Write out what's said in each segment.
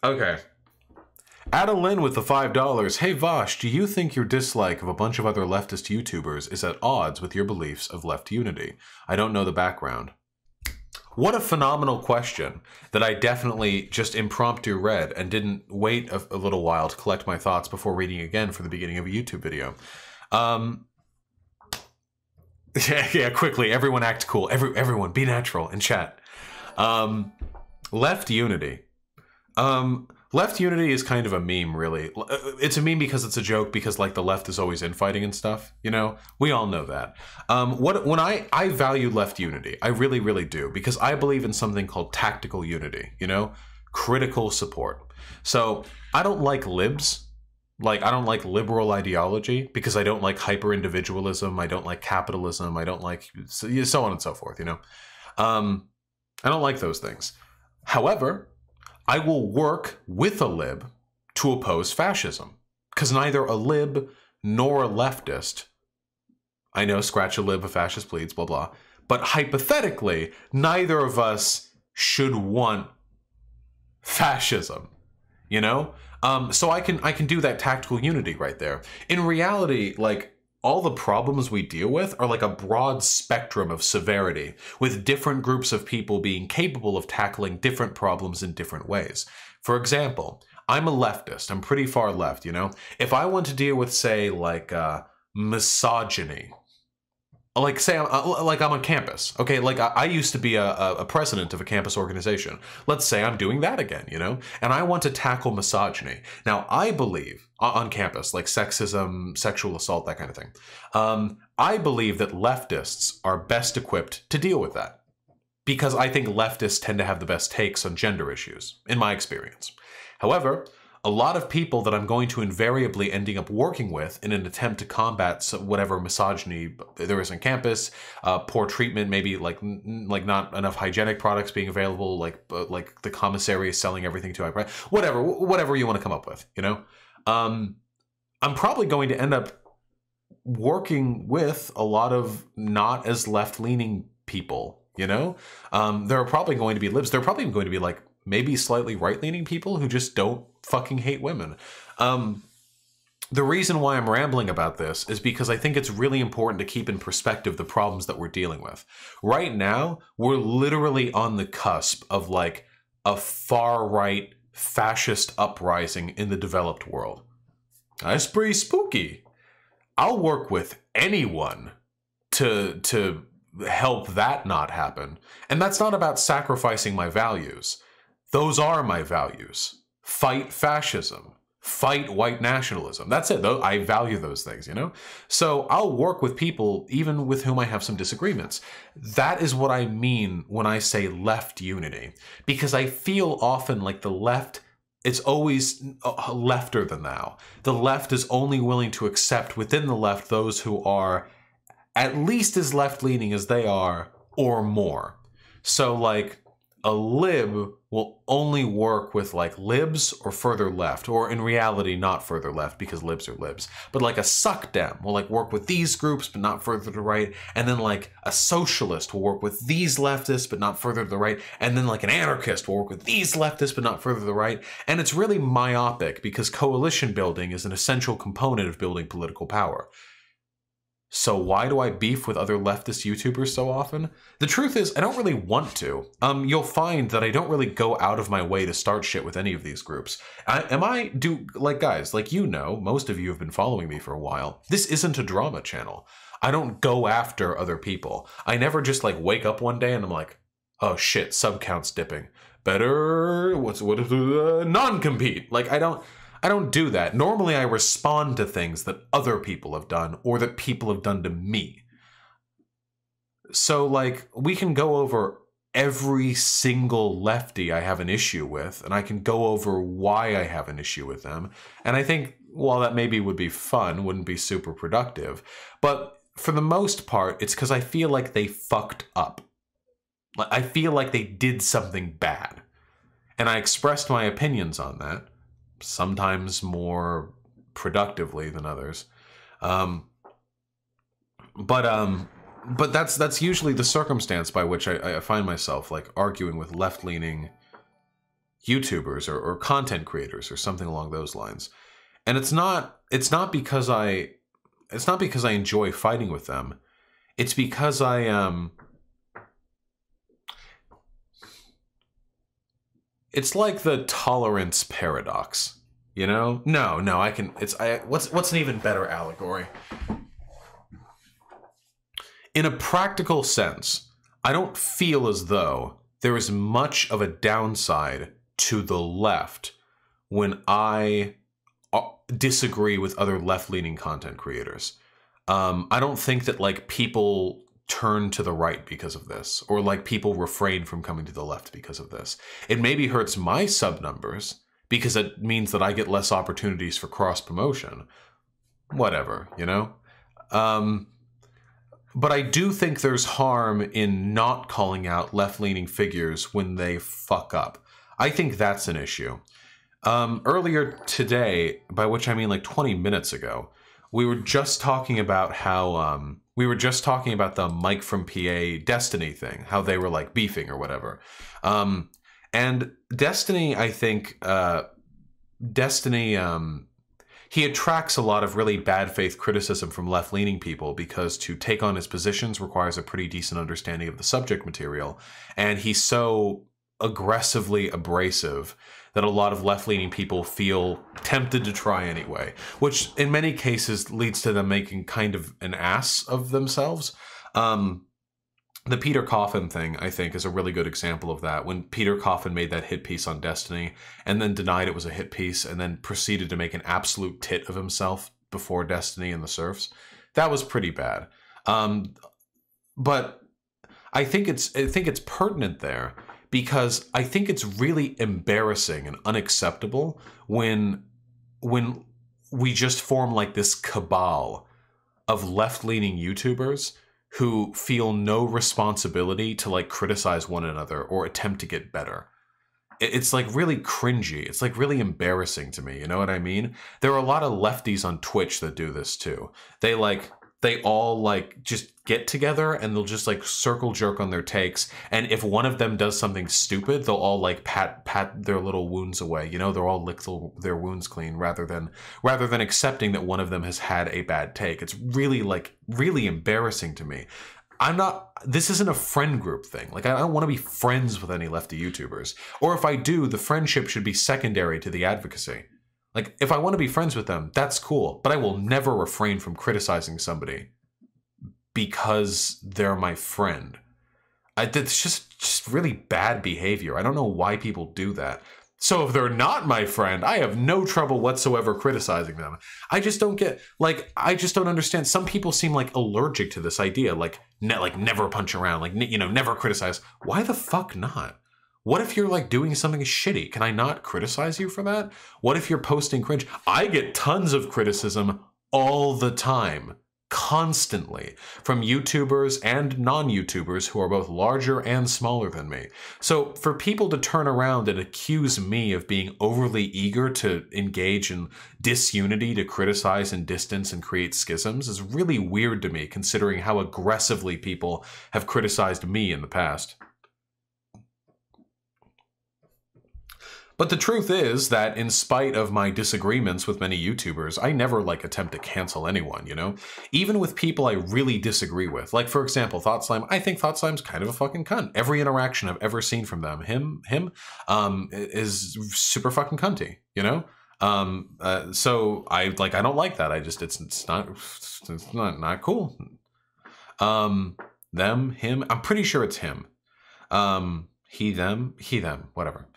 Okay. Adeline with the $5. Hey Vosh, do you think your dislike of a bunch of other leftist YouTubers is at odds with your beliefs of left unity? I don't know the background. What a phenomenal question that I definitely just impromptu read and didn't wait a little while to collect my thoughts before reading again for the beginning of a YouTube video. Yeah, quickly, everyone act cool. Everyone be natural in chat. Left unity. Left unity is kind of a meme, really. It's a meme because it's a joke, because like the left is always infighting and stuff, you know? We all know that. When I value left unity, I really, really do, because I believe in something called tactical unity, you know? Critical support. So I don't like libs. Like, I don't like liberal ideology because I don't like hyper-individualism. I don't like capitalism. I don't like so on and so forth, you know? I don't like those things. However, I will work with a lib to oppose fascism, because neither a lib nor a leftist, I know, scratch a lib, a fascist pleads, blah, blah, but hypothetically, neither of us should want fascism, you know? So I can do that tactical unity right there. In reality, like, all the problems we deal with are like a broad spectrum of severity, with different groups of people being capable of tackling different problems in different ways. For example, I'm a leftist. I'm pretty far left, you know? If I want to deal with, say, like, misogyny, like, say, I'm on campus, okay? Like, I used to be a president of a campus organization. Let's say I'm doing that again, you know? And I want to tackle misogyny. Now, I believe, on campus, like sexism, sexual assault, that kind of thing, I believe that leftists are best equipped to deal with that. Because I think leftists tend to have the best takes on gender issues, in my experience. However, a lot of people that I'm going to invariably ending up working with in an attempt to combat whatever misogyny there is on campus, poor treatment, maybe like not enough hygienic products being available, like the commissary is selling everything to high price, whatever you want to come up with, you know. I'm probably going to end up working with a lot of not as left-leaning people, you know. There are probably going to be libs. There are probably going to be like maybe slightly right-leaning people who just don't fucking hate women. The reason why I'm rambling about this is because I think it's really important to keep in perspective the problems that we're dealing with. Right now, we're literally on the cusp of like a far-right fascist uprising in the developed world. That's pretty spooky. I'll work with anyone to help that not happen. And that's not about sacrificing my values. Those are my values. Fight fascism. Fight white nationalism. That's it. I value those things, you know? So I'll work with people even with whom I have some disagreements. That is what I mean when I say left unity. Because I feel often like the left, it's always lefter than thou. The left is only willing to accept within the left those who are at least as left-leaning as they are, or more. So like a lib will only work with like libs or further left, or in reality not further left because libs are libs, but like a suck dem will like work with these groups but not further to the right, and then like a socialist will work with these leftists but not further to the right, and then like an anarchist will work with these leftists but not further to the right. And it's really myopic because coalition building is an essential component of building political power. So why do I beef with other leftist YouTubers so often? The truth is, I don't really want to. You'll find that I don't really go out of my way to start shit with any of these groups. Guys, like, you know, most of you have been following me for a while. This isn't a drama channel. I don't go after other people. I never just like wake up one day and I'm like, oh shit, sub count's dipping. Better, non-compete. Like, I don't do that. Normally I respond to things that other people have done or that people have done to me. So like, we can go over every single lefty I have an issue with, and I can go over why I have an issue with them. And I think, while that maybe would be fun, wouldn't be super productive, but for the most part, it's because I feel like they fucked up. I feel like they did something bad. And I expressed my opinions on that. Sometimes more productively than others, but that's usually the circumstance by which I find myself like arguing with left-leaning YouTubers or content creators or something along those lines. And it's not because I enjoy fighting with them. It's because it's like the tolerance paradox, you know? No, what's an even better allegory? In a practical sense, I don't feel as though there is much of a downside to the left when I disagree with other left-leaning content creators. I don't think that like people turn to the right because of this, or like people refrain from coming to the left because of this. It maybe hurts my sub numbers because it means that I get less opportunities for cross promotion. Whatever, you know? But I do think there's harm in not calling out left-leaning figures when they fuck up. I think that's an issue. Earlier today, by which I mean like 20 minutes ago, we were just talking about how, the Mike from PA Destiny thing, how they were like beefing or whatever. And Destiny, I think, he attracts a lot of really bad faith criticism from left-leaning people because to take on his positions requires a pretty decent understanding of the subject material. And he's so aggressively abrasive that a lot of left-leaning people feel tempted to try anyway, which in many cases leads to them making kind of an ass of themselves. The Peter Coffin thing, I think, is a really good example of that. When Peter Coffin made that hit piece on Destiny and then denied it was a hit piece and then proceeded to make an absolute tit of himself before Destiny and the serfs, that was pretty bad. But I think it's pertinent there because I think it's really embarrassing and unacceptable when we just form like this cabal of left-leaning YouTubers who feel no responsibility to like criticize one another or attempt to get better. It's like really cringy. It's like really embarrassing to me. You know what I mean? There are a lot of lefties on Twitch that do this too. They all like just get together and they'll just like circle jerk on their takes. And if one of them does something stupid, they'll all like pat their little wounds away. You know, they'll all lick their wounds clean rather than accepting that one of them has had a bad take. It's really embarrassing to me. This isn't a friend group thing. Like, I don't want to be friends with any lefty YouTubers. Or if I do, the friendship should be secondary to the advocacy. Like, if I want to be friends with them, that's cool. But I will never refrain from criticizing somebody because they're my friend. That's just really bad behavior. I don't know why people do that. So if they're not my friend, I have no trouble whatsoever criticizing them. I just don't get, like, I just don't understand. Some people seem like allergic to this idea, like never punch around, like, you know, never criticize. Why the fuck not? What if you're like doing something shitty? Can I not criticize you for that? What if you're posting cringe? I get tons of criticism all the time, constantly, from YouTubers and non-YouTubers who are both larger and smaller than me. So for people to turn around and accuse me of being overly eager to engage in disunity, to criticize and distance and create schisms is really weird to me, considering how aggressively people have criticized me in the past. But the truth is that in spite of my disagreements with many YouTubers, I never like attempt to cancel anyone, you know? Even with people I really disagree with. Like, for example, ThoughtSlime. I think ThoughtSlime's kind of a fucking cunt. Every interaction I've ever seen from them, him, is super fucking cunty, you know? So I don't like that. It's not cool. Them, him, I'm pretty sure it's him. He, them, whatever.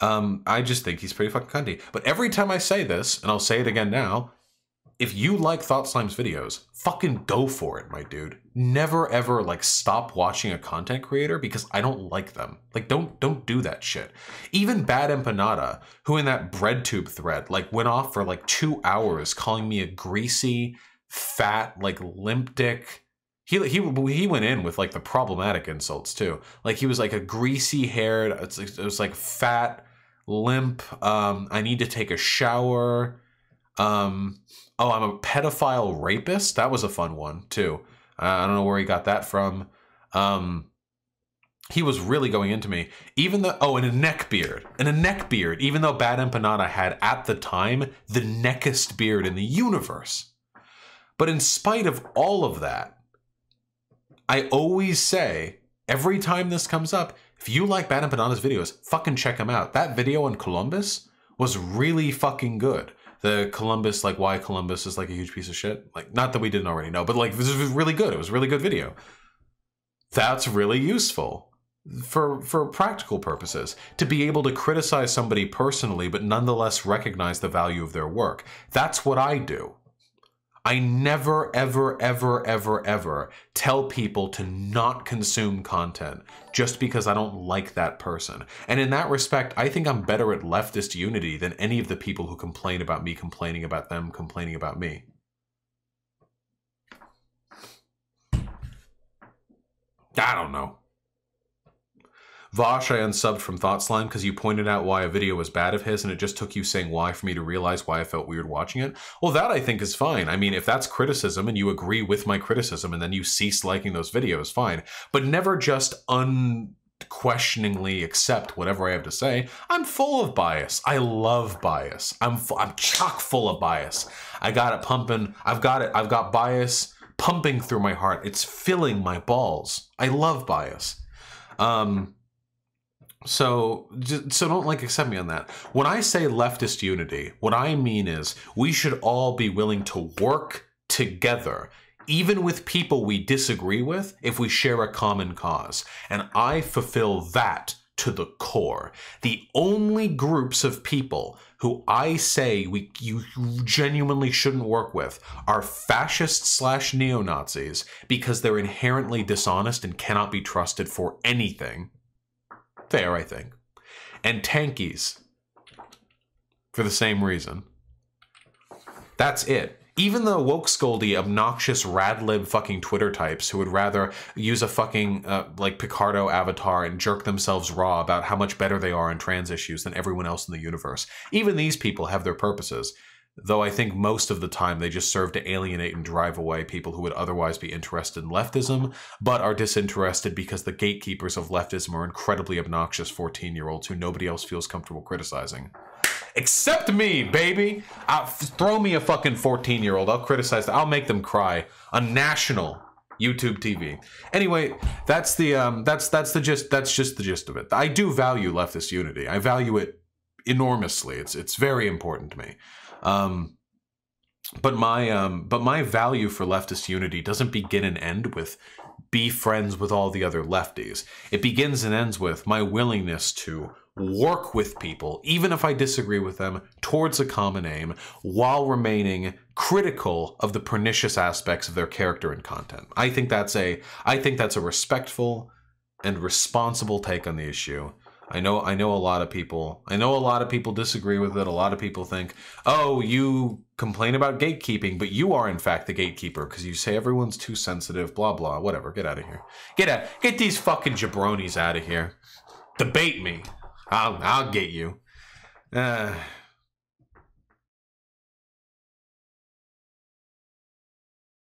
I just think he's pretty fucking cunty. But every time I say this, and I'll say it again now, if you like ThoughtSlime's videos, fucking go for it, my dude. Never ever like stop watching a content creator because I don't like them. Like, don't do that shit. Even Bad Empanada, who in that BreadTube thread like went off for like 2 hours calling me a greasy, fat, like limp dick. He went in with like the problematic insults too. Like he was like a greasy haired, it was like fat, limp, I need to take a shower. Oh, I'm a pedophile rapist. That was a fun one too. I don't know where he got that from. he was really going into me. Even though, oh, and a neck beard. And a neck beard, even though Bad Empanada had, at the time, the neckest beard in the universe. But in spite of all of that, I always say, every time this comes up, if you like Bad Empanada's videos, fucking check him out. That video on Columbus was really fucking good. The Columbus, like why Columbus is like a huge piece of shit. Like, not that we didn't already know, but like this was really good. It was a really good video. That's really useful for practical purposes, to be able to criticize somebody personally, but nonetheless recognize the value of their work. That's what I do. I never, ever, ever, ever, ever tell people to not consume content just because I don't like that person. And in that respect, I think I'm better at leftist unity than any of the people who complain about me complaining about them complaining about me. I don't know. Vosh, I unsubbed from Thought Slime because you pointed out why a video was bad of his and it just took you saying why for me to realize why I felt weird watching it. Well, that I think is fine. I mean, if that's criticism and you agree with my criticism and then you cease liking those videos, fine. But never just unquestioningly accept whatever I have to say. I'm full of bias. I love bias. I'm chock full of bias. I got it pumping. I've got bias pumping through my heart. It's filling my balls. I love bias. So don't like accept me on that. When I say leftist unity, what I mean is we should all be willing to work together, even with people we disagree with, if we share a common cause. And I fulfill that to the core. The only groups of people who I say you genuinely shouldn't work with are fascists / neo-Nazis, because they're inherently dishonest and cannot be trusted for anything. Fair, I think. And tankies. For the same reason. That's it. Even the woke scoldy, obnoxious, radlib fucking Twitter types who would rather use a fucking, like, Picardo avatar and jerk themselves raw about how much better they are on trans issues than everyone else in the universe. Even these people have their purposes. Though I think most of the time they just serve to alienate and drive away people who would otherwise be interested in leftism, but are disinterested because the gatekeepers of leftism are incredibly obnoxious 14-year-olds who nobody else feels comfortable criticizing. Except me, baby! Throw me a fucking 14-year-old. I'll criticize them. I'll make them cry on national YouTube TV. Anyway, that's the just the gist of it. I do value leftist unity. I value it enormously. It's very important to me. But my value for leftist unity doesn't begin and end with be friends with all the other lefties. It begins and ends with my willingness to work with people, even if I disagree with them, towards a common aim, while remaining critical of the pernicious aspects of their character and content. I think that's a respectful and responsible take on the issue. I know a lot of people disagree with it. A lot of people think, oh, you complain about gatekeeping, but you are in fact the gatekeeper because you say everyone's too sensitive, blah, blah, whatever. Get out of here. Get these fucking jabronis out of here. Debate me. I'll get you.